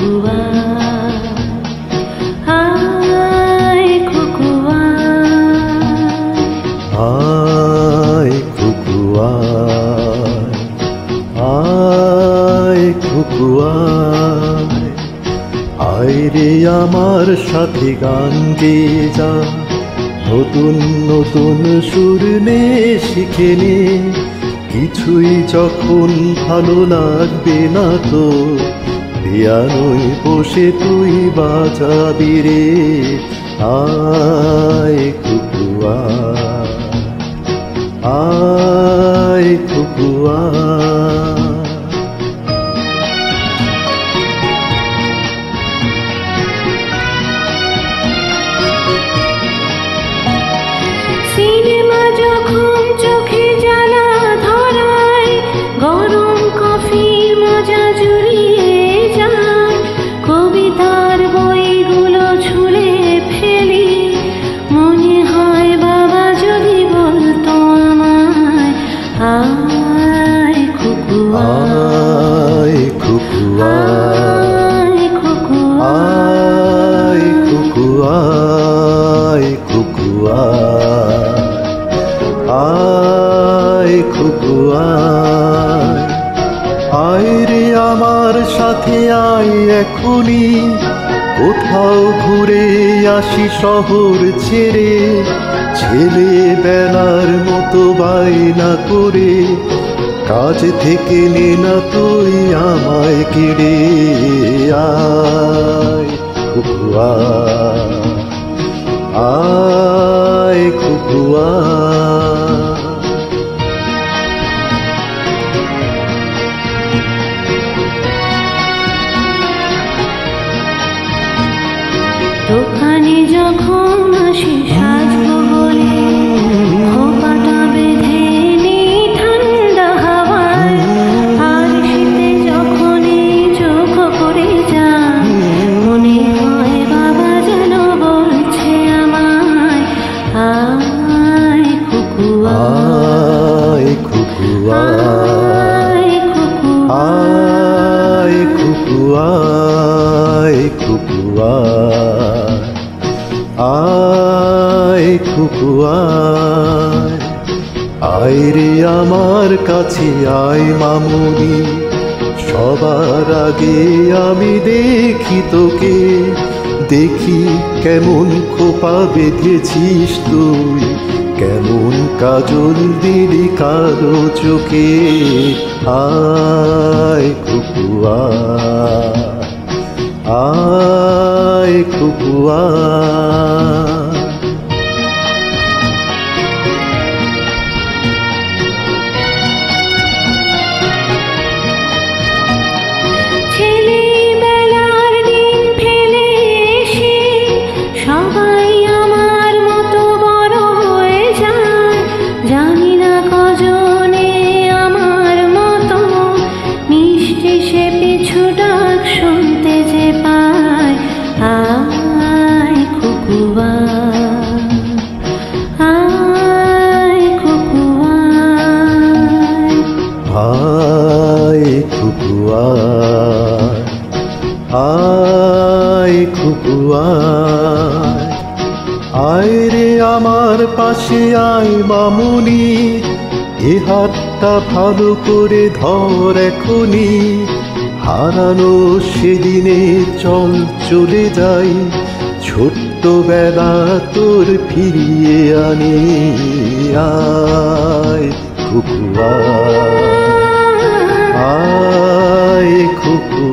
খুকুয়া আয় খুকুয়া আয় খুকুয়া আয় খুকুয়া আয় রে আমার সাথে গান গেয়ে যা নতুন নতুন সুর নে শিখে নে কিছুই যখন ভালো লাগবে না তো পিয়ানোয় বসে তুই বাজাবি রে আয় খুকুয়া আয় খুকুয়া সিনেমা যখন চোখে জ্বালা ধরায় গরম কফির মজা জুড়িয়ে যায় কবিতার বইগুলো ছুঁড়ে ফেলি মনে হয় বাবা যদি বলতো আমায় আয় খুকুয়া আয় খুকুয়া আয় খুকুয়া আয় খুকুয়া আয় খুকুয়া আয় খুকুয়া আয় রে আমার সাথে আয় এখনি কোথাও ঘুরে আসি শহর ছেড়ে ছেলেবেলার মতো বায়না করে কাজ থেকে নে না তুই আমায় কেড়ে আয় খুকুয়া আয় খুকুয়া দোকানে যখন আসি সাজবো বলে খোপাটা বেঁধে নিই ঠান্ডা হাওয়ায় আর শীতে যখন চোখ করে যায় মনে হয় বাবা যেন বলছে আমায় আয় খুকুয়া আয় খুকুয়া আয় খুকুয়া আয় খুকুয়া আয় খুকুয়া আয় খুকুয়া আয় রে আমার কাছে আয় মামুনি সবার আগে আমি দেখি তোকে দেখি কেমন খোপা বেঁধেছিস তুই কেমন কাজল দিলি কালো চোখে আয় খুকুয়া আয় খুকুয়া ছেলেবেলার দিন ফেলে এসে সবাই আমার মতো বড় হয়ে যায় জানি না কজনে আমার মতো মিষ্টি সে পিছু ডাক শুনতে যে পায় আয় খুকুয়া আয় খুকুয়া আয় খুকুয়া আয় খুকুয়া আয় রে আমার পাশে আয় মামুনি এ হাতটা ভালো করে ধর এখনি হারানো সেদিনে চল চলে যাই ছোট্টবেলা তোর ফিরিয়ে আনি আয় খুকুয়া আয় খুকুয়া